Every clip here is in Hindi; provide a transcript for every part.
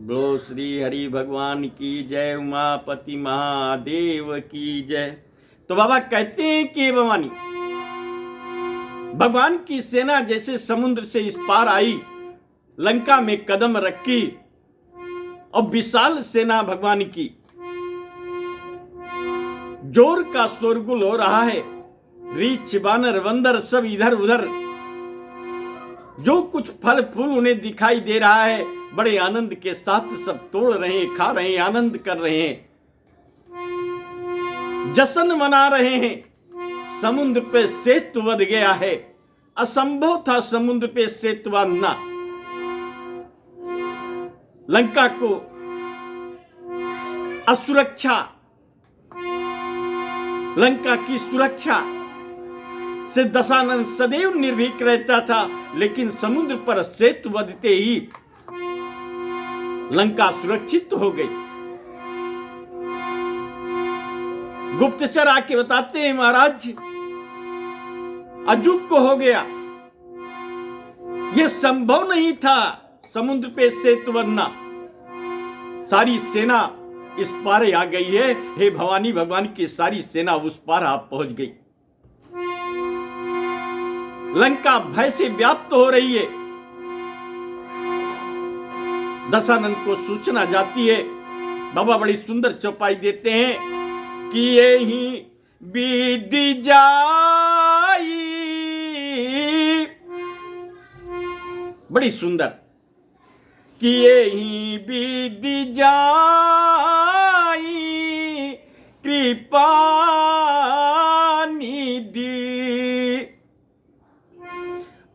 बोलो श्री हरि भगवान की जय, उमापति महादेव की जय। तो बाबा कहते हैं कि भवानी भगवान की सेना जैसे समुद्र से इस पार आई, लंका में कदम रखी और विशाल सेना भगवान की, जोर का शोरगुल हो रहा है। रीछ बानर बंदर सब इधर उधर, जो कुछ फल फूल उन्हें दिखाई दे रहा है, बड़े आनंद के साथ सब तोड़ रहे हैं, खा रहे हैं, आनंद कर रहे हैं, जश्न मना रहे हैं। समुद्र पे सेतु बंध गया है। असंभव था समुद्र पे सेतु बांधना। लंका को असुरक्षा, लंका की सुरक्षा से दशानन सदैव निर्भीक रहता था, लेकिन समुद्र पर सेतु बंधते ही लंका सुरक्षित हो गई। गुप्तचर आके बताते हैं, महाराज अजूक को हो गया, यह संभव नहीं था समुद्र पे सेतु बंधना। सारी सेना इस पार आ गई है। हे भवानी, भगवान की सारी सेना उस पार आ पहुंच गई। लंका भय से व्याप्त हो रही है। दशानन को सूचना जाती है। बाबा बड़ी सुंदर चौपाई देते हैं कि यही बीत जाई, बड़ी सुंदर, कि यही बीत जाई कृपा निधि,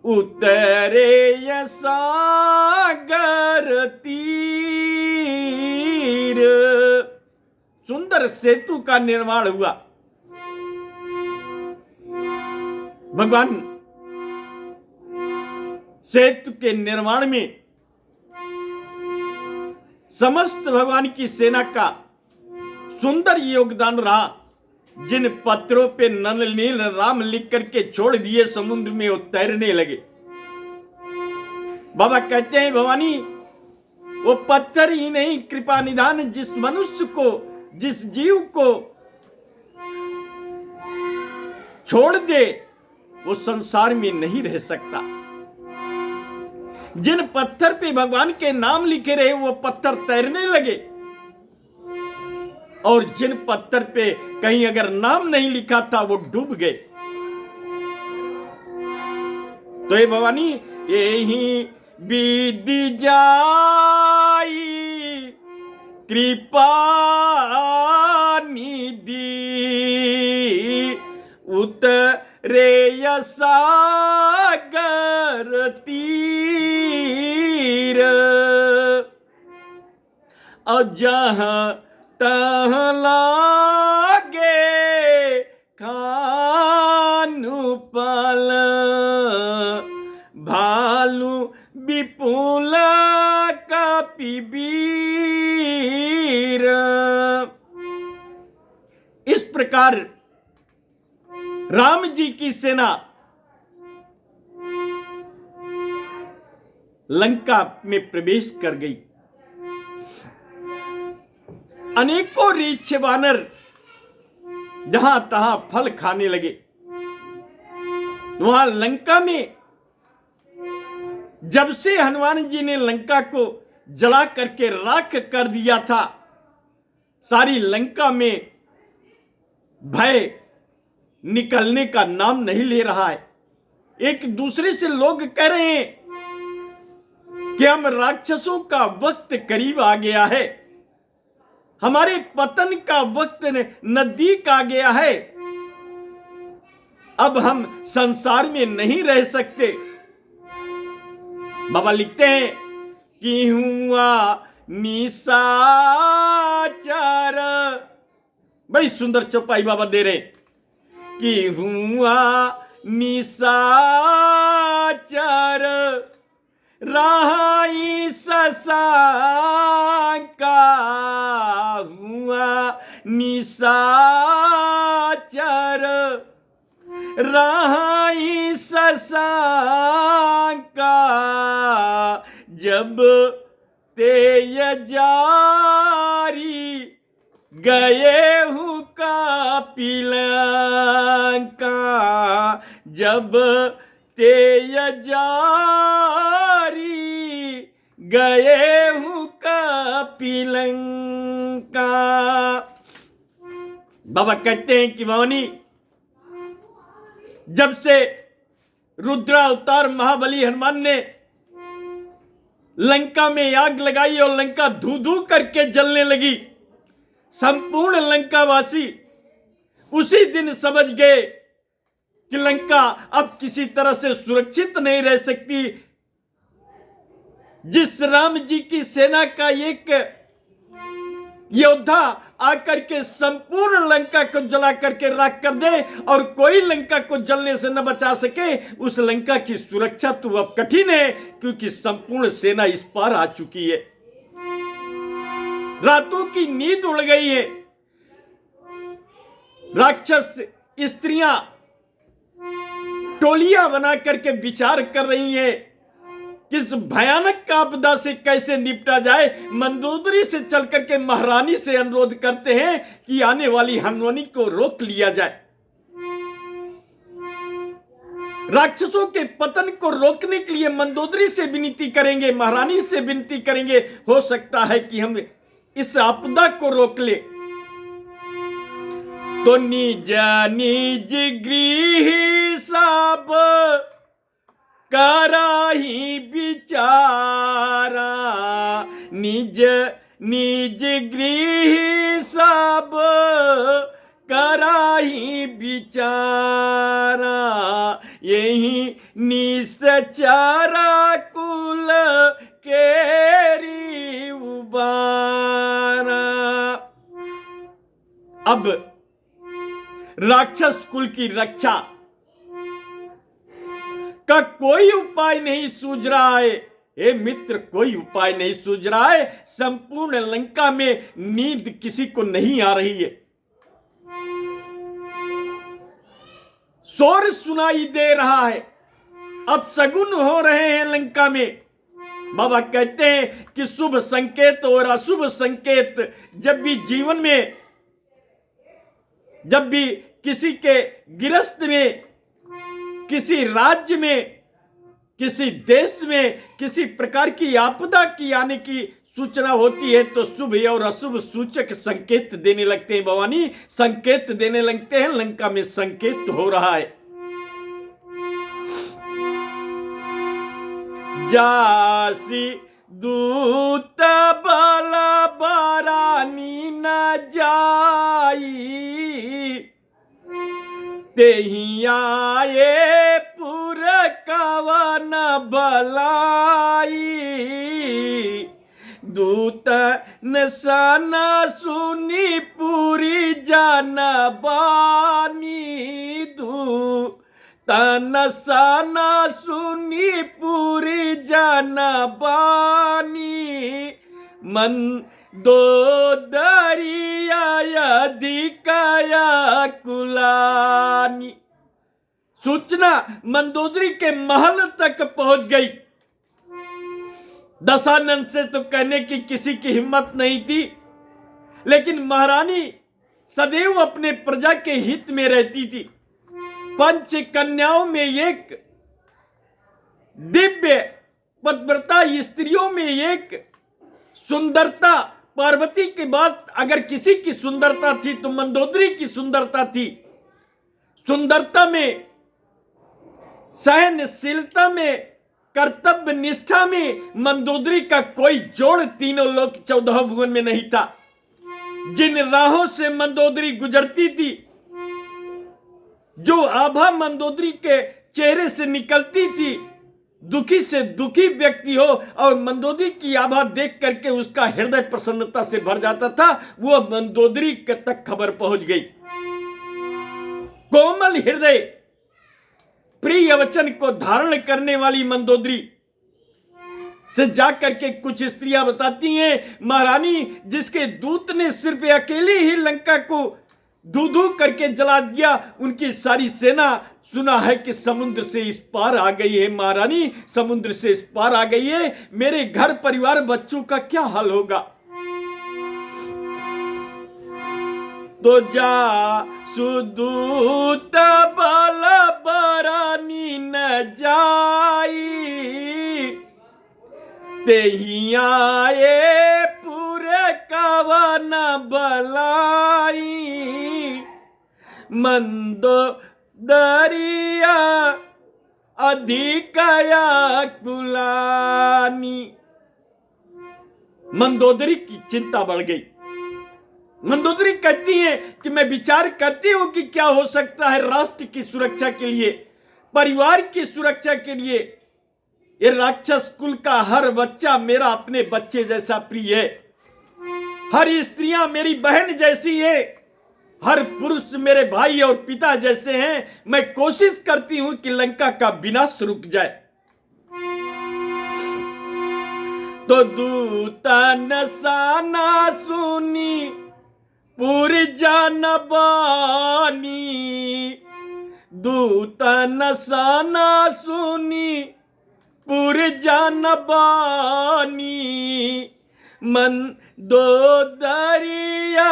उतरे सागर तीर। सुंदर सेतु का निर्माण हुआ। भगवान सेतु के निर्माण में समस्त भगवान की सेना का सुंदर योगदान रहा। जिन पत्थरों पे नल नील राम लिख करके छोड़ दिए, समुद्र में वो तैरने लगे। बाबा कहते हैं, भवानी वो पत्थर ही नहीं, कृपा निधान जिस मनुष्य को, जिस जीव को छोड़ दे वो संसार में नहीं रह सकता। जिन पत्थर पे भगवान के नाम लिखे रहे वो पत्थर तैरने लगे, और जिन पत्थर पे कहीं अगर नाम नहीं लिखा था वो डूब गए। तो ये भवानी यही बीत जाई कृपा निधि, उतरे सागर तीर। और जहां तहाँ लागे खानु पाल, भालू विपुल कपिबीर। इस प्रकार राम जी की सेना लंका में प्रवेश कर गई। अनेकों रीछ बानर जहां तहां फल खाने लगे। वहां लंका में जब से हनुमान जी ने लंका को जला करके राख कर दिया था, सारी लंका में भय निकलने का नाम नहीं ले रहा है। एक दूसरे से लोग कह रहे हैं कि हम राक्षसों का वक्त करीब आ गया है, हमारे पतन का वक्त नजदीक आ गया है, अब हम संसार में नहीं रह सकते। बाबा लिखते हैं कि हुआ निशाचर, बड़ी सुंदर चौपाई बाबा दे रहे कि हुआ निशाचर, रहाई ससांका, हुआ निशाचर, रहाई ससांका, जब तेज जारी गए हूँ कापी लंका, जब तेज जारी गए हूँ कापी लंका। बाबा कहते हैं कि भवानी, जब से रुद्रा अवतार महाबली हनुमान ने लंका में आग लगाई और लंका धू धू करके जलने लगी, संपूर्ण लंकावासी उसी दिन समझ गए कि लंका अब किसी तरह से सुरक्षित नहीं रह सकती। जिस राम जी की सेना का एक योद्धा आकर के संपूर्ण लंका को जला करके राख कर दे और कोई लंका को जलने से न बचा सके, उस लंका की सुरक्षा तो अब कठिन है, क्योंकि संपूर्ण सेना इस पार आ चुकी है। रातों की नींद उड़ गई है। राक्षस स्त्रियां टोलियां बना करके विचार कर रही हैं किस भयानक आपदा से कैसे निपटा जाए। मंदोदरी से चल करके महारानी से अनुरोध करते हैं कि आने वाली हानि को रोक लिया जाए। राक्षसों के पतन को रोकने के लिए मंदोदरी से विनती करेंगे, महारानी से विनती करेंगे, हो सकता है कि हम इस आपदा को रोक ले। तो निज निज गृह सब कराही विचारा, निज निज गृह सब कराही विचारा, यही निश्चरा कुल केरी उबारा। अब राक्षस कुल की रक्षा का कोई उपाय नहीं सूझ रहा है। हे मित्र, कोई उपाय नहीं सूझ रहा है। संपूर्ण लंका में नींद किसी को नहीं आ रही है। शोर सुनाई दे रहा है, अपशगुन हो रहे हैं लंका में। बाबा कहते हैं कि शुभ संकेत और अशुभ संकेत जब भी जीवन में, जब भी किसी के गृहस्थ में, किसी राज्य में, किसी देश में किसी प्रकार की आपदा की आने की सूचना होती है, तो शुभ और अशुभ सूचक संकेत देने लगते हैं। भवानी, संकेत देने लगते हैं। लंका में संकेत हो रहा है। जासी दूत बल बरानी न जाई, तेहि आए पुर कवन बलाई, दूत न सन सुनी पूरी जन बानी, तन सन सुनी पूरी जन बानी, मन दो दरिया अधिकया कुलानी। सूचना मंदोदरी के महल तक पहुंच गई। दशानन से तो कहने की किसी की हिम्मत नहीं थी, लेकिन महारानी सदैव अपने प्रजा के हित में रहती थी। पंच कन्याओं में एक दिव्य पतिव्रता स्त्रियों में एक सुंदरता, पार्वती के बाद अगर किसी की सुंदरता थी तो मंदोदरी की सुंदरता थी। सुंदरता में, सहनशीलता में, कर्तव्य निष्ठा में मंदोदरी का कोई जोड़ तीनों लोक 14 भुवन में नहीं था। जिन राहों से मंदोदरी गुजरती थी, जो आभा मंदोदरी के चेहरे से निकलती थी, दुखी से दुखी व्यक्ति हो और मंदोदरी की आभा देख करके उसका हृदय प्रसन्नता से भर जाता था, वो मंदोदरी के तक खबर पहुंच गई। कोमल हृदय, प्रिय वचन को धारण करने वाली मंदोदरी से जाकर के कुछ स्त्रियां बताती हैं, महारानी, जिसके दूत ने सिर्फ अकेले ही लंका को धू धू करके जला दिया, उनकी सारी सेना सुना है कि समुद्र से इस पार आ गई है महारानी, समुद्र से इस पार आ गई है, मेरे घर परिवार बच्चों का क्या हाल होगा। तो जा सुदूत बल बरानी न जाई, ते ही आए पूरे कवन बलाई, मंदो दरिया अधिकया कुलानी। मंदोदरी की चिंता बढ़ गई। मंदोदरी कहती है कि मैं विचार करती हूं कि क्या हो सकता है राष्ट्र की सुरक्षा के लिए, परिवार की सुरक्षा के लिए। ये राक्षस कुल का हर बच्चा मेरा अपने बच्चे जैसा प्रिय है, हर स्त्रियां मेरी बहन जैसी है, हर पुरुष मेरे भाई और पिता जैसे हैं। मैं कोशिश करती हूं कि लंका का विनाश रुक जाए। तो दूता नसाना सुनी पूरी जानबानी, दूता नसाना सुनी पूरी जानबानी, मन दो दरिया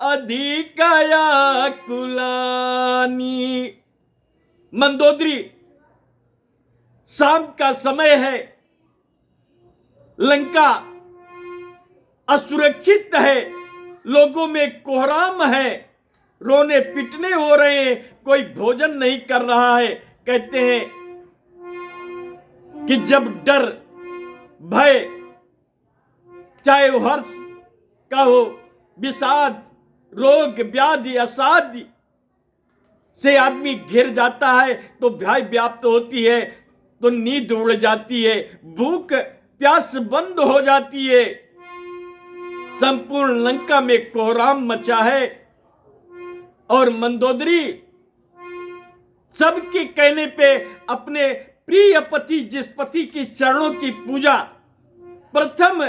अधिकया कुलानी। मंदोदरी, शाम का समय है, लंका असुरक्षित है, लोगों में कोहराम है, रोने पिटने हो रहे हैं, कोई भोजन नहीं कर रहा है। कहते हैं कि जब डर भय, चाहे वो हर्ष का हो, विषाद, रोग व्याधि असाध्य से आदमी घिर जाता है तो भय व्याप्त होती है, तो नींद उड़ जाती है, भूख प्यास बंद हो जाती है। संपूर्ण लंका में कोहराम मचा है और मंदोदरी सबके कहने पे अपने प्रिय पति, जिस पति के चरणों की पूजा प्रथम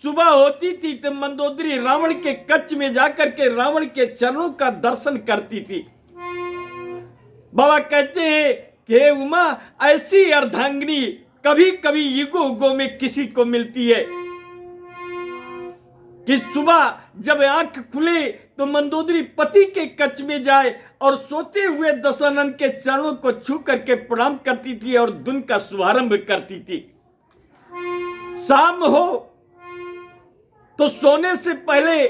सुबह होती थी, तो मंदोदरी रावण के कच्छ में जाकर के रावण के चरणों का दर्शन करती थी। बाबा कहते हैं कि हे उमा, ऐसी अर्धांगिनी कभी कभी युगों युगों में किसी को मिलती है कि सुबह जब आंख खुले तो मंदोदरी पति के कच्छ में जाए और सोते हुए दशानन के चरणों को छू करके प्रणाम करती थी और दिन का शुभारंभ करती थी। शाम हो तो सोने से पहले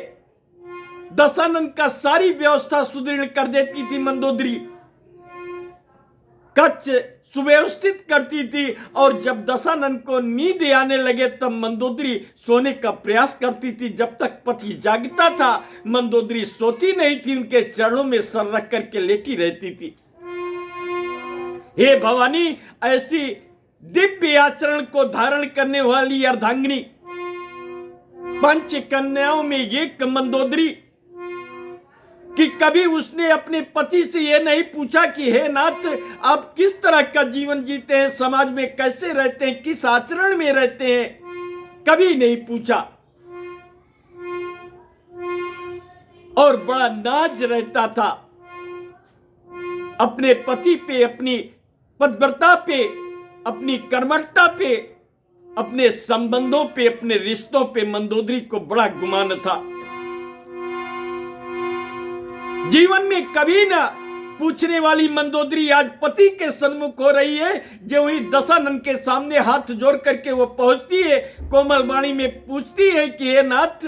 दशानन का सारी व्यवस्था सुदृढ़ कर देती थी मंदोदरी, कच्छ सुव्यवस्थित करती थी, और जब दशानन को नींद आने लगे तब मंदोदरी सोने का प्रयास करती थी। जब तक पति जागता था मंदोदरी सोती नहीं थी, उनके चरणों में सर रख करके लेटी रहती थी। हे भवानी, ऐसी दिव्य आचरण को धारण करने वाली अर्धांगिनी, पंच कन्याओं में एक मंदोदरी, कि कभी उसने अपने पति से यह नहीं पूछा कि हे नाथ, आप किस तरह का जीवन जीते हैं, समाज में कैसे रहते हैं, किस आचरण में रहते हैं, कभी नहीं पूछा। और बड़ा नाज रहता था अपने पति पे, अपनी पतिव्रता पे, अपनी कर्मठता पे, अपने संबंधों पे, अपने रिश्तों पे मंदोदरी को बड़ा गुमान था। जीवन में कभी ना पूछने वाली मंदोदरी आज पति के सन्मुख हो रही है। जो ही दशानन के सामने हाथ जोड़ करके वो पहुंचती है, कोमल वाणी में पूछती है कि हे नाथ,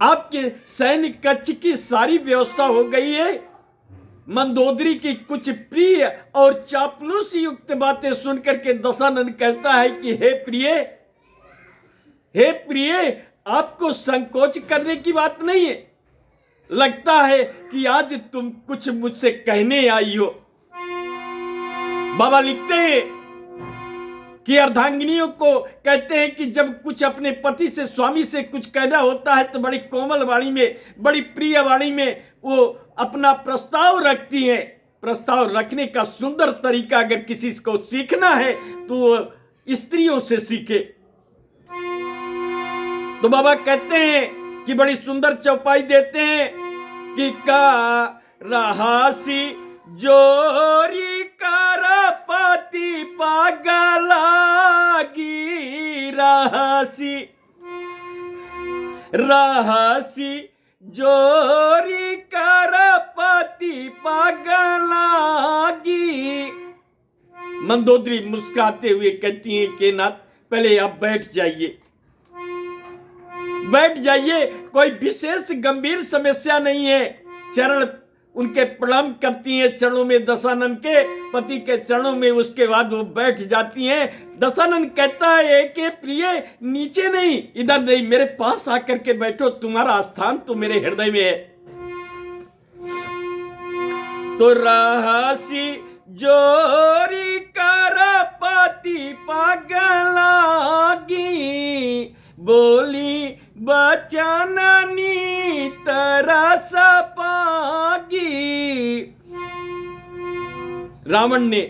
आपके सैनिक कक्ष की सारी व्यवस्था हो गई है। मंदोदरी की कुछ प्रिय और चापलूस युक्त बातें सुनकर के दशानन कहता है कि हे प्रिय, हे प्रिय, आपको संकोच करने की बात नहीं है, लगता है कि आज तुम कुछ मुझसे कहने आई हो। बाबा लिखते हैं कि अर्धांगिनियों को कहते हैं कि जब कुछ अपने पति से, स्वामी से कुछ कहना होता है तो बड़ी कोमल वाणी में, बड़ी प्रिय वाणी में वो अपना प्रस्ताव रखती हैं। प्रस्ताव रखने का सुंदर तरीका अगर किसी को सीखना है तो वो स्त्रियों से सीखे। तो बाबा कहते हैं कि बड़ी सुंदर चौपाई देते हैं कि का रहासी जोरी करपति पागलागी रहसी जोरी करपति पागलागी। मंदोदरी मुस्कुराते हुए कहती हैं कि नाथ पहले आप बैठ जाइए, बैठ जाइए, कोई विशेष गंभीर समस्या नहीं है। चरण उनके प्रणाम करती हैं, चरणों में दशानन के पति के चरणों में, उसके बाद वो बैठ जाती हैं। दशानन कहता है कि प्रिय नीचे नहीं, इधर नहीं, मेरे पास आकर के बैठो, तुम्हारा स्थान तो मेरे हृदय में है। तो रहसी जोरी करपति पागलागी, बोली बचननी तरस पागी। रावण ने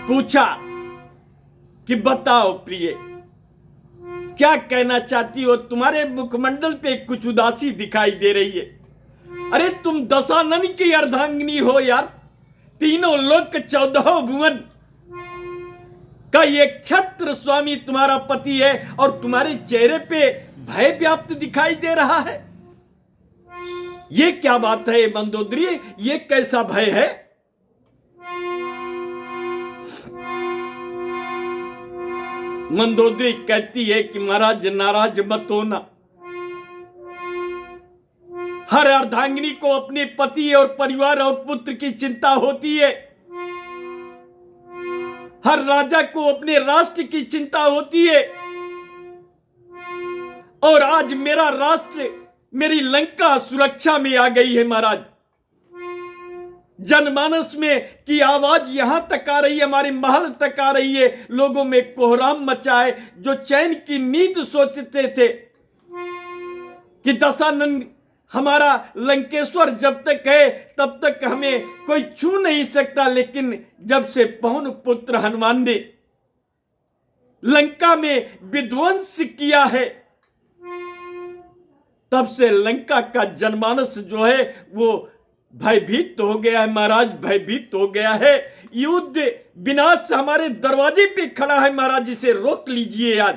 पूछा कि बताओ प्रिय, क्या कहना चाहती हो? तुम्हारे मुखमंडल पे कुछ उदासी दिखाई दे रही है। अरे तुम दशानन की अर्धांगिनी हो यार, तीनों लोक 14 भुवन का ये क्षत्र स्वामी तुम्हारा पति है, और तुम्हारे चेहरे पे भय व्याप्त दिखाई दे रहा है। ये क्या बात है मंदोदरी, ये कैसा भय है? मंदोदरी कहती है कि महाराज नाराज मत होना। हर अर्धांगिनी को अपने पति और परिवार और पुत्र की चिंता होती है। हर राजा को अपने राष्ट्र की चिंता होती है। और आज मेरा राष्ट्र, मेरी लंका सुरक्षा में आ गई है महाराज। जनमानस में की आवाज यहां तक आ रही है, हमारे महल तक आ रही है। लोगों में कोहराम मचा है। जो चैन की नींद सोचते थे कि दशानन हमारा लंकेश्वर जब तक है तब तक हमें कोई छू नहीं सकता, लेकिन जब से पवन पुत्र हनुमान ने लंका में विध्वंस किया है, तब से लंका का जनमानस जो है वो भयभीत हो गया है महाराज, भयभीत हो गया है। युद्ध विनाश हमारे दरवाजे पे खड़ा है महाराज, इसे रोक लीजिए। आज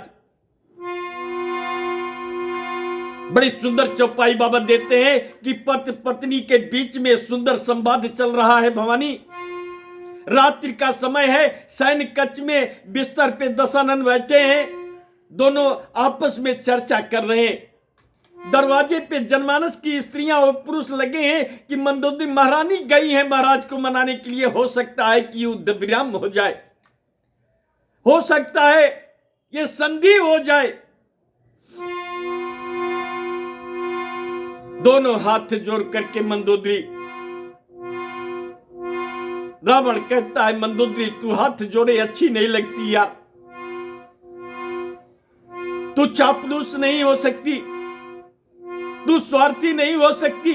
बड़ी सुंदर चौपाई बाबा देते हैं कि पति पत्नी के बीच में सुंदर संवाद चल रहा है। भवानी, रात्रि का समय है, सैन्य कक्ष में बिस्तर पे दशानन बैठे हैं, दोनों आपस में चर्चा कर रहे हैं। दरवाजे पे जनमानस की स्त्रियां और पुरुष लगे हैं कि मंदोदरी महारानी गई है महाराज को मनाने के लिए। हो सकता है कि युद्ध विराम हो जाए, हो सकता है ये संधि हो जाए। दोनों हाथ जोड़ करके मंदोदरी, रावण कहता है मंदोदरी तू हाथ जोड़े अच्छी नहीं लगती यार, तू चापलूस नहीं हो सकती, तू स्वार्थी नहीं हो सकती।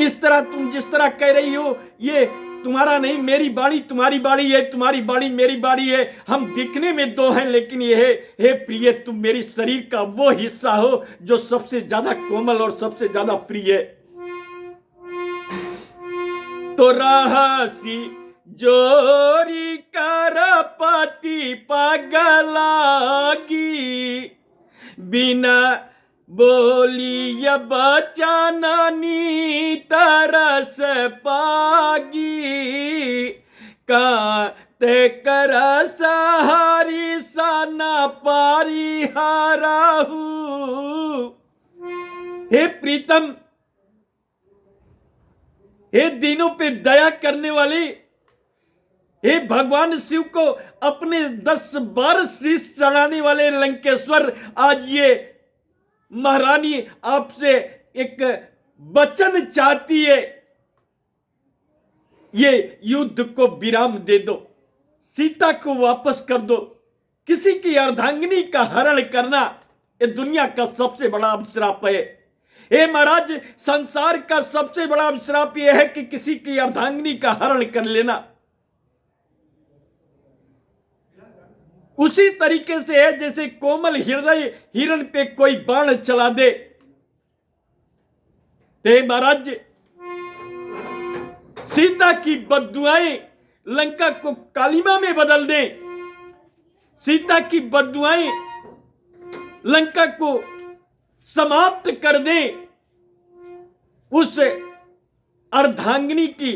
इस तरह तुम जिस तरह कह रही हो, ये तुम्हारा नहीं, मेरी बाड़ी तुम्हारी बाड़ी है, तुम्हारी बाड़ी मेरी बाड़ी है। हम दिखने में दो हैं, लेकिन ये है, हे प्रिय तुम मेरी शरीर का वो हिस्सा हो जो सबसे ज्यादा कोमल और सबसे ज्यादा प्रिय है। तो रहसी जोरी करपति पागलागी, बिना बोली बचननी तरस पागी, काते कर सहारी सना पारी हाराहू। हे प्रीतम, हे दीनों पे दया करने वाली, हे भगवान शिव को अपने 10-12 शीश चढ़ाने वाले लंकेश्वर, आज ये महारानी आपसे एक वचन चाहती है, ये युद्ध को विराम दे दो, सीता को वापस कर दो। किसी की अर्धांगिनी का हरण करना ये दुनिया का सबसे बड़ा अभिश्राप है। हे महाराज, संसार का सबसे बड़ा अभिश्राप यह है कि किसी की अर्धांगिनी का हरण कर लेना। उसी तरीके से है जैसे कोमल हृदय हिरण पे कोई बाण चला दे, ते महाराज सीता की बद्दुआएं लंका को कालिमा में बदल दें, सीता की बद्दुआएं लंका को समाप्त कर दें, उस अर्धांगिनी की,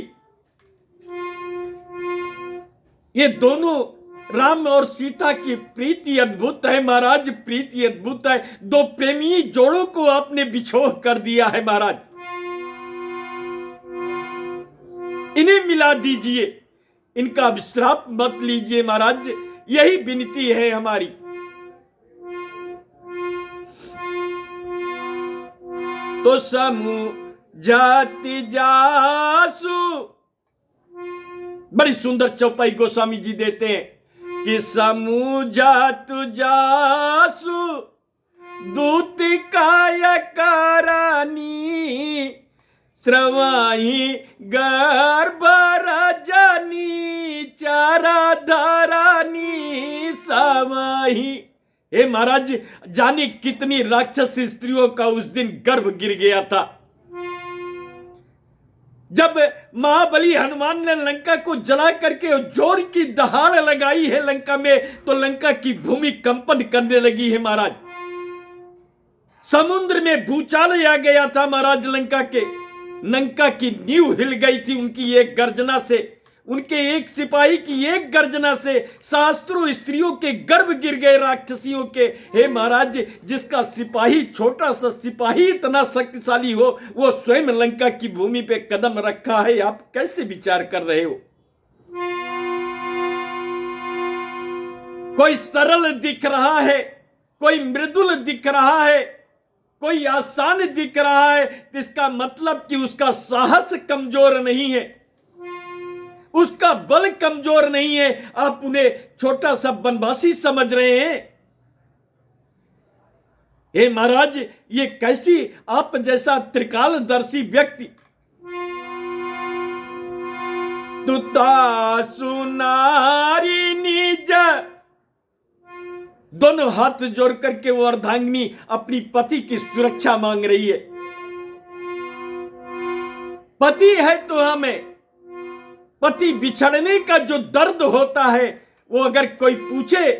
ये दोनों राम और सीता की प्रीति अद्भुत है महाराज, प्रीति अद्भुत है। दो प्रेमी जोड़ों को आपने बिछोह कर दिया है महाराज, इन्हें मिला दीजिए, इनका अभिश्राप मत लीजिए महाराज, यही विनती है हमारी। तो समूह जाति जासु, बड़ी सुंदर चौपाई गोस्वामी जी देते हैं कि समूह जातु जासु दूत काया कारानी श्रवाही गर्भ राजानी चारा धरानी समाही। हे महाराज, जाने कितनी राक्षस स्त्रियों का उस दिन गर्भ गिर गया था। जब महाबली हनुमान ने लंका को जला करके जोर की दहाड़ लगाई है लंका में, तो लंका की भूमि कंपन करने लगी है महाराज। समुद्र में भूचाल आ गया था महाराज लंका के, लंका की नींव हिल गई थी उनकी एक गर्जना से, उनके एक सिपाही की एक गर्जना से सहस्त्रों स्त्रियों के गर्भ गिर गए राक्षसियों के। हे महाराज, जिसका सिपाही, छोटा सा सिपाही इतना शक्तिशाली हो, वो स्वयं लंका की भूमि पे कदम रखा है, आप कैसे विचार कर रहे हो? कोई सरल दिख रहा है, कोई मृदुल दिख रहा है, कोई आसान दिख रहा है, इसका मतलब कि उसका साहस कमजोर नहीं है, उसका बल कमजोर नहीं है। आप उन्हें छोटा सा बनवासी समझ रहे हैं। हे महाराज, ये कैसी आप जैसा त्रिकालदर्शी व्यक्ति, तुता सुनारी निज, दोनों हाथ जोड़ करके वो अर्धांगिनी अपनी पति की सुरक्षा मांग रही है। पति है तो हमें पति बिछड़ने का जो दर्द होता है, वो अगर कोई पूछे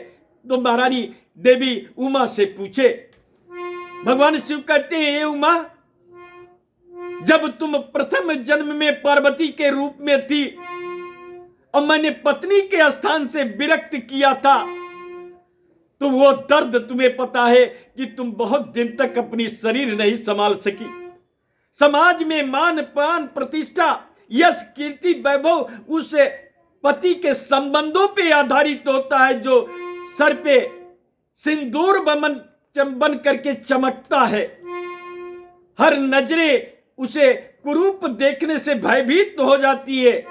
तो महारानी देवी उमा से पूछे। भगवान शिव कहते हैं, हे उमा, जब तुम प्रथम जन्म में पार्वती के रूप में थी और मैंने पत्नी के स्थान से विरक्त किया था, तो वो दर्द तुम्हें पता है कि तुम बहुत दिन तक अपनी शरीर नहीं संभाल सकी। समाज में मान पान प्रतिष्ठा यश कीर्ति वैभव उस पति के संबंधों पे आधारित होता है, जो सर पे सिंदूर बन करके चमकता है। हर नजरे उसे कुरूप देखने से भयभीत हो जाती है।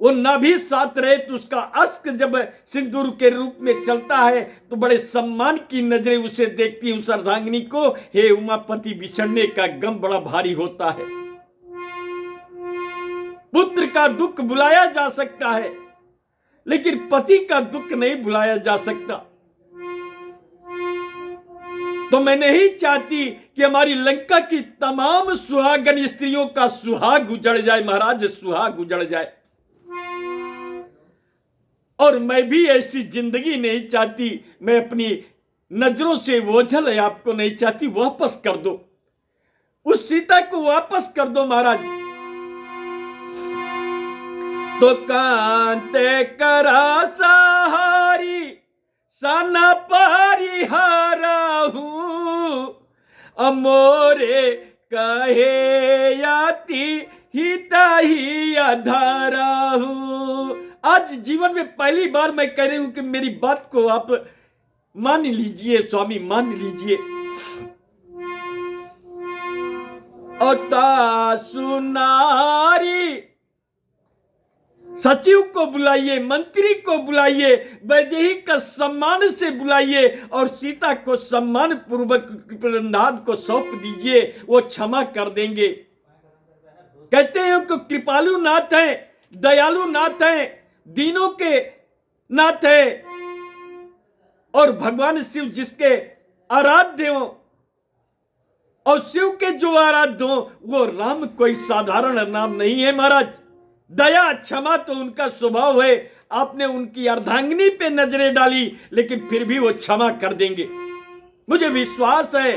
वो ना भी साथ रहे तो उसका अस्क जब सिंदूर के रूप में चलता है तो बड़े सम्मान की नजरें उसे देखती है, उस अर्धांगिनी को। हे उमापति, बिछड़ने का गम बड़ा भारी होता है। पुत्र का दुख बुलाया जा सकता है, लेकिन पति का दुख नहीं बुलाया जा सकता। तो मैं नहीं चाहती कि हमारी लंका की तमाम सुहागन स्त्रियों का सुहाग उजड़ जाए महाराज, सुहाग उजड़ जाए। और मैं भी ऐसी जिंदगी नहीं चाहती। मैं अपनी नजरों से ओझल है आपको नहीं चाहती। वापस कर दो, उस सीता को वापस कर दो महाराज। तो कांते करा सहारी सना पारी हारा हूं, अमोरे कहे याती हिता ही अधारा हूं। आज जीवन में पहली बार मैं कह रही हूं कि मेरी बात को आप मान लीजिए स्वामी, मान लीजिए। अता सुनारी, सचिव को बुलाइए, मंत्री को बुलाइए, वैदेही का सम्मान से बुलाइए और सीता को सम्मान पूर्वक प्रहलाद को सौंप दीजिए, वो क्षमा कर देंगे। कहते हैं कि कृपालु नाथ है, दयालु नाथ है, दीनों के नाथ है, और भगवान शिव जिसके आराध्य हो, और शिव के जो आराध्य हो वो राम कोई साधारण नाम नहीं है महाराज। दया क्षमा तो उनका स्वभाव है। आपने उनकी अर्धांगिनी पे नजरें डाली लेकिन फिर भी वो क्षमा कर देंगे, मुझे विश्वास है।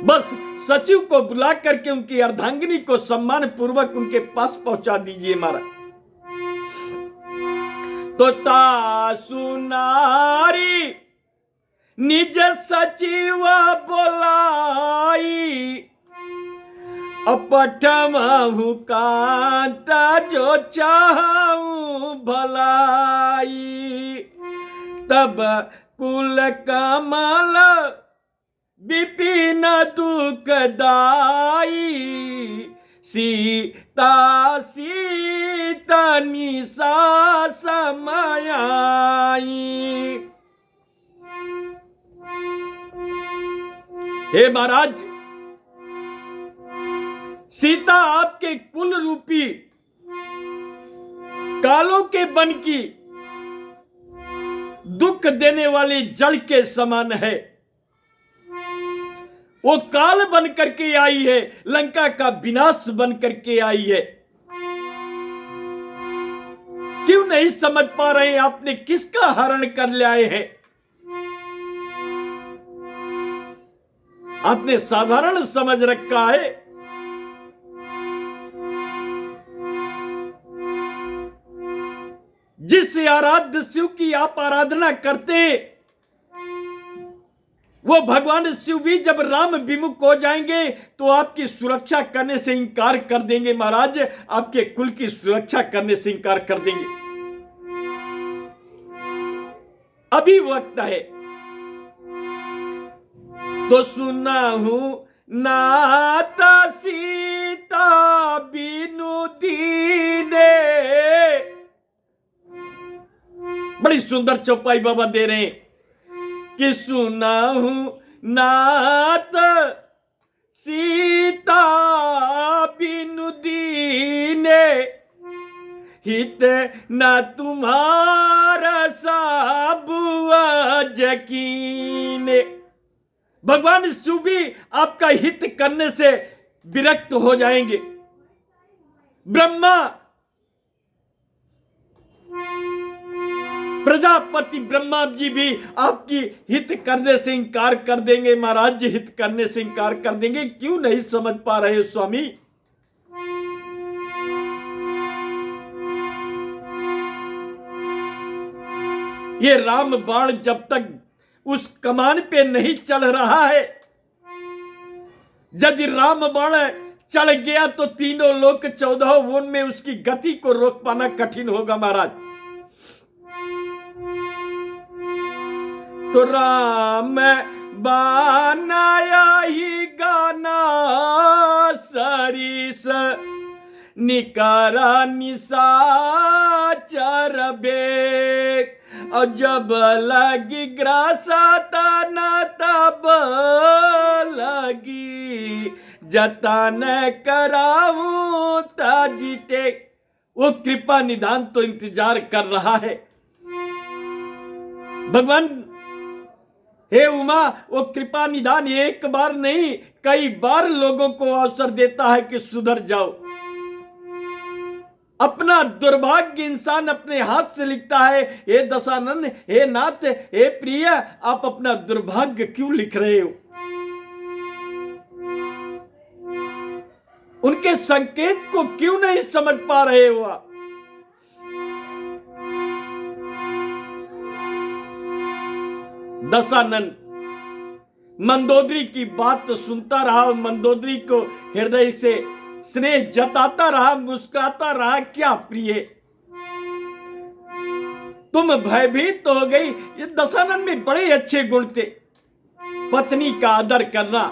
बस सचिव को बुला करके उनकी अर्धांगिनी को सम्मान पूर्वक उनके पास पहुंचा दीजिए महाराज। तो ता सुनारी निज सचिव बोलाई, अपठमहु कांत जो चाहूं भलाई। तब कुल कमल विपिन दुखदाई, सीता सीता निशा समाई। हे महाराज, सीता आपके कुल रूपी कालों के बन की दुख देने वाली जल के समान है। वो काल बन करके आई है, लंका का विनाश बन करके आई है। क्यों नहीं समझ पा रहे हैं आपने किसका हरण कर ले आए हैं? आपने साधारण समझ रखा है। जिस आराध्य शिव की आप आराधना करते हैं वो भगवान शिव भी जब राम विमुख हो जाएंगे तो आपकी सुरक्षा करने से इंकार कर देंगे महाराज। आपके कुल की सुरक्षा करने से इंकार कर देंगे। अभी वक्त है तो सुना हूं नाता सीता बिनु दीने। बड़ी सुंदर चौपाई बाबा दे रहे हैं कि सुना हूं नात सीता बिनु दीने, हित न तुम्हारा साबुआ यकीने। भगवान शिव भी आपका हित करने से विरक्त हो जाएंगे। ब्रह्मा प्रजापति ब्रह्मा जी भी आपकी हित करने से इंकार कर देंगे महाराज, हित करने से इंकार कर देंगे। क्यों नहीं समझ पा रहे स्वामी? ये राम बाण जब तक उस कमान पे नहीं चढ़ रहा है, यदि राम बाण चढ़ गया तो तीनों लोक 14 भुवन में उसकी गति को रोक पाना कठिन होगा महाराज। तो राम बनाया ही गाना सरिस, निकारा निशाचर बेग। और जब लगी ग्रासता न तब लगी जतन कराऊं ताजिटे। वो कृपा निधान तो इंतजार कर रहा है। भगवान हे उमा, वो कृपा निधान एक बार नहीं कई बार लोगों को अवसर देता है कि सुधर जाओ। अपना दुर्भाग्य इंसान अपने हाथ से लिखता है। हे दशानन, हे नाथ, हे प्रिय, आप अपना दुर्भाग्य क्यों लिख रहे हो? उनके संकेत को क्यों नहीं समझ पा रहे हो आप? दशानन मंदोदरी की बात सुनता रहा और मंदोदरी को हृदय से स्नेह जताता रहा, मुस्कुराता रहा। क्या प्रिय, तुम भयभीत तो हो गई। ये दशानन में बड़े अच्छे गुण थे। पत्नी का आदर करना,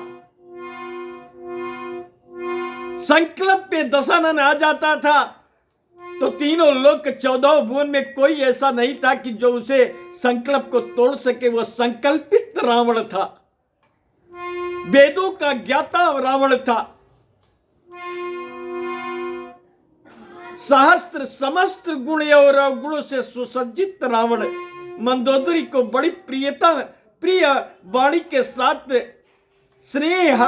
संकल्प पे दशानन आ जाता था तो तीनों लोक 14 भुवन में कोई ऐसा नहीं था कि जो उसे संकल्प को तोड़ सके। वह संकल्पित रावण था, वेदों का ज्ञाता रावण था, सहस्त्र समस्त गुण और अवगुणों से सुसज्जित रावण मंदोदरी को बड़ी प्रिय वाणी के साथ स्नेह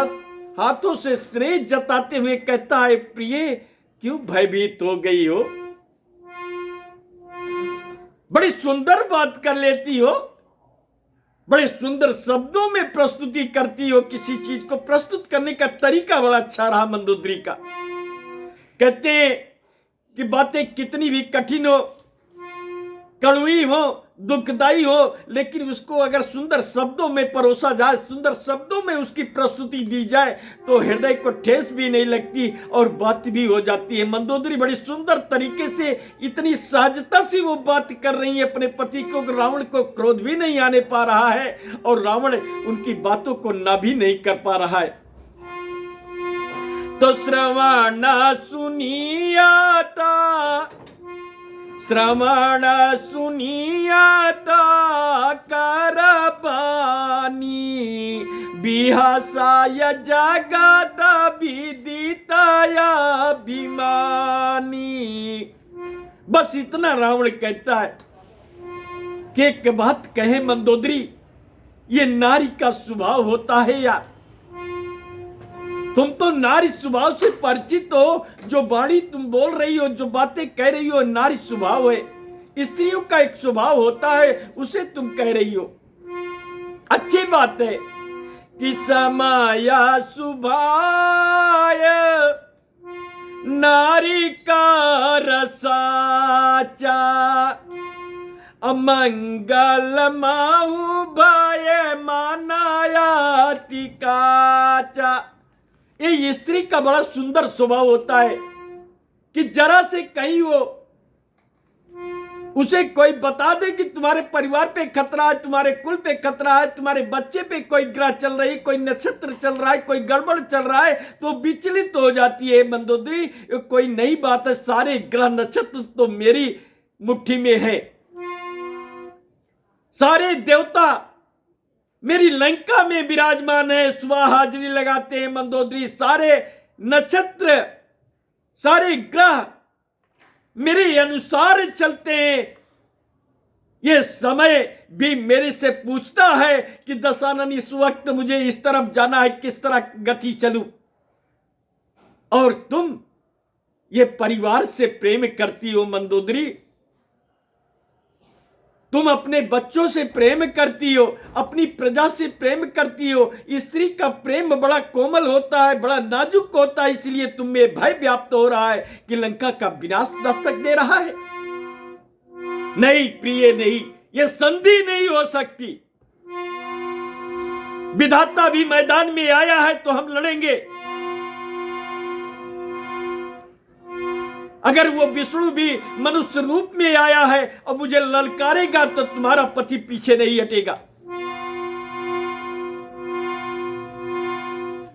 हाथों से स्नेह जताते हुए कहता है, प्रिय क्यों भयभीत हो गई हो? बड़ी सुंदर बात कर लेती हो, बड़े सुंदर शब्दों में प्रस्तुति करती हो। किसी चीज को प्रस्तुत करने का तरीका बड़ा अच्छा रहा मंदोदरी का। कहते हैं कि बातें कितनी भी कठिन हो, कड़वी हो, दुखदाई हो, लेकिन उसको अगर सुंदर शब्दों में परोसा जाए, सुंदर शब्दों में उसकी प्रस्तुति दी जाए तो हृदय को ठेस भी नहीं लगती और बात भी हो जाती है। मंदोदरी बड़ी सुंदर तरीके से, इतनी सहजता से वो बात कर रही है अपने पति को। रावण को क्रोध भी नहीं आने पा रहा है और रावण उनकी बातों को ना भी नहीं कर पा रहा है। तो श्रवण सुनियाता, श्रवण सुनियाता कर बानी, बिहासाय जगत विदिताय अभिमानी। बस इतना रावण कहता है कि एक बात कहे मंदोदरी, ये नारी का स्वभाव होता है यार। तुम तो नारी स्वभाव से परिचित हो, जो वाणी तुम बोल रही हो, जो बातें कह रही हो, नारी स्वभाव है। स्त्रियों का एक स्वभाव होता है, उसे तुम कह रही हो। अच्छी बात है कि समय सुभाय नारी का रसाचा, अमंगल माहू भय मानाया टिकाचा। ये स्त्री का बड़ा सुंदर स्वभाव होता है कि जरा से कहीं वो उसे कोई बता दे कि तुम्हारे परिवार पे खतरा है, तुम्हारे कुल पे खतरा है, तुम्हारे बच्चे पे कोई ग्रह चल रही, कोई नक्षत्र चल रहा है, कोई गड़बड़ चल रहा है, तो विचलित हो जाती है मंदोदरी। कोई नई बात है, सारे ग्रह नक्षत्र तो मेरी मुट्ठी में है, सारे देवता मेरी लंका में विराजमान है, सुबह हाजिरी लगाते हैं मंदोदरी। सारे नक्षत्र, सारे ग्रह मेरे अनुसार चलते हैं। ये समय भी मेरे से पूछता है कि दशानन इस वक्त मुझे इस तरफ जाना है, किस तरह गति चलूं। और तुम ये परिवार से प्रेम करती हो मंदोदरी, तुम अपने बच्चों से प्रेम करती हो, अपनी प्रजा से प्रेम करती हो। स्त्री का प्रेम बड़ा कोमल होता है, बड़ा नाजुक होता है, इसलिए तुम में भय व्याप्त हो रहा है कि लंका का विनाश दस्तक दे रहा है। नहीं प्रिय, नहीं, ये संधि नहीं हो सकती। विधाता भी मैदान में आया है तो हम लड़ेंगे। अगर वो विष्णु भी मनुष्य रूप में आया है और मुझे ललकारेगा तो तुम्हारा पति पीछे नहीं हटेगा।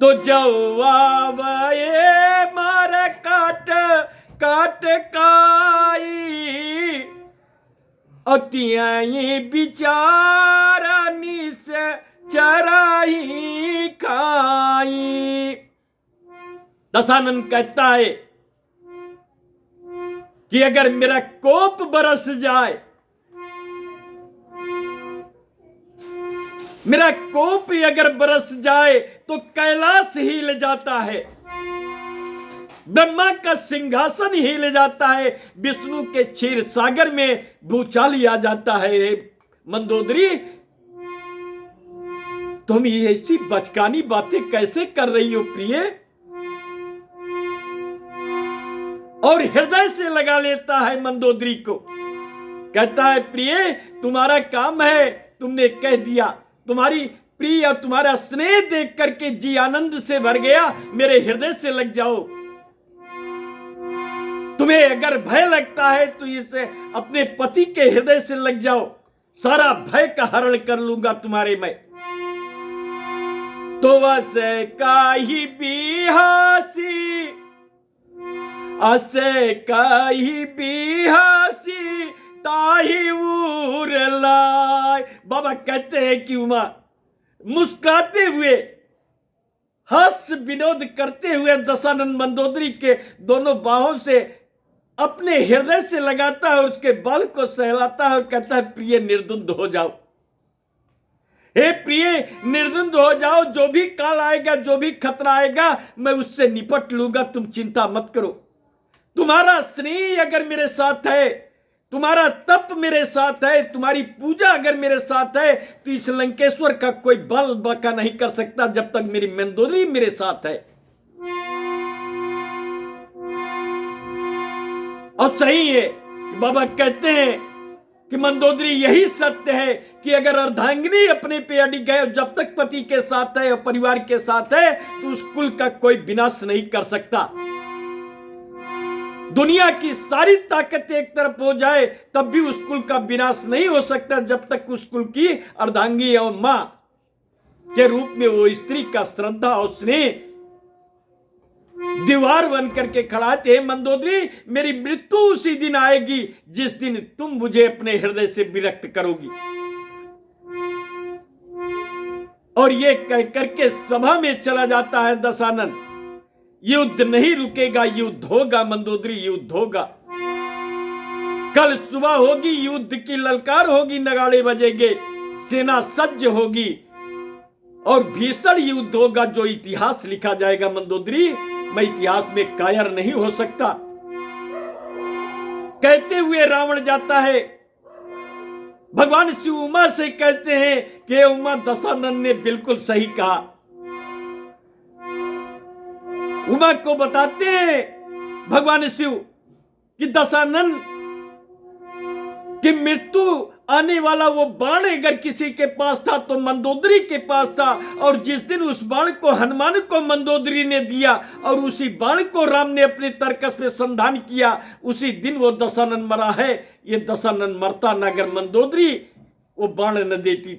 तो जवाब ये मारे काट काट काई, अतियाई बिचारानी से चराई खाई। दशानन कहता है कि अगर मेरा कोप बरस जाए, मेरा कोप अगर बरस जाए तो कैलाश हिल जाता है, ब्रह्मा का सिंहासन हिल जाता है, विष्णु के क्षीर सागर में भूचाल आ जाता है। मंदोदरी, तुम ये ऐसी बचकानी बातें कैसे कर रही हो प्रिय? और हृदय से लगा लेता है मंदोदरी को। कहता है प्रिय, तुम्हारा काम है, तुमने कह दिया। तुम्हारी प्रिय और तुम्हारा स्नेह देख करके जी आनंद से भर गया, मेरे हृदय से लग जाओ। तुम्हें अगर भय लगता है तो इसे अपने पति के हृदय से लग जाओ, सारा भय का हरण कर लूंगा तुम्हारे मैं। तो वैसे काही बिहासी, असे काही बिहासी ताही उर लाय। बाबा कहते हैं कि उमा मुस्कुराते हुए, हंस विनोद करते हुए दशानन मंदोदरी के दोनों बाहों से अपने हृदय से लगाता है और उसके बाल को सहलाता है और कहता है प्रिय निर्द्वंद हो जाओ। हे प्रिय, निर्द्वंद हो जाओ। जो भी काल आएगा, जो भी खतरा आएगा, मैं उससे निपट लूंगा। तुम चिंता मत करो। तुम्हारा स्नेह अगर मेरे साथ है, तुम्हारा तप मेरे साथ है, तुम्हारी पूजा अगर मेरे साथ है, तो इस लंकेश्वर का कोई बल बाका नहीं कर सकता जब तक मेरी मंदोदरी मेरे साथ है। और सही है कि बाबा कहते हैं कि मंदोदरी यही सत्य है कि अगर अर्धांगिनी अपने पे अड़ी गए, जब तक पति के साथ है और परिवार के साथ है, तो उस कुल का कोई विनाश नहीं कर सकता। दुनिया की सारी ताकतें एक तरफ हो जाए, तब भी उस कुल का विनाश नहीं हो सकता जब तक उस कुल की अर्धांगी और मां के रूप में वो स्त्री का श्रद्धा और स्नेह दीवार बन करके खड़ा थे। मंदोदरी, मेरी मृत्यु उसी दिन आएगी जिस दिन तुम मुझे अपने हृदय से विरक्त करोगी। और ये कह करके सभा में चला जाता है दशानन। युद्ध नहीं रुकेगा, युद्ध होगा मंदोदरी, युद्ध होगा। कल सुबह होगी, युद्ध की ललकार होगी, नगाड़े बजेंगे, सेना सज्ज होगी और भीषण युद्ध होगा जो इतिहास लिखा जाएगा। मंदोदरी, मैं इतिहास में कायर नहीं हो सकता। कहते हुए रावण जाता है, भगवान शिव उमा से कहते हैं कि उमा, दशानन ने बिल्कुल सही कहा। उमा को बताते हैं भगवान शिव कि दशानन की मृत्यु आने वाला वो बाण अगर किसी के पास था तो मंदोदरी के पास था। और जिस दिन उस बाण को हनुमान को मंदोदरी ने दिया और उसी बाण को राम ने अपने तरकस पे संधान किया, उसी दिन वो दशानन मरा है। ये दशानन मरता न अगर मंदोदरी वो बाण न देती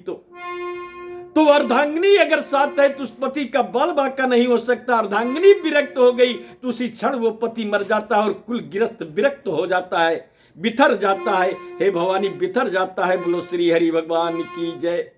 तो अर्धांगिनी अगर साथ है तो उस पति का बल बाका नहीं हो सकता। अर्धांगिनी विरक्त हो गई तो उसी क्षण वो पति मर जाता है और कुल गिरस्त विरक्त हो जाता है, बिथर जाता है। हे भवानी, बिथर जाता है। बोलो श्री हरि भगवान की जय।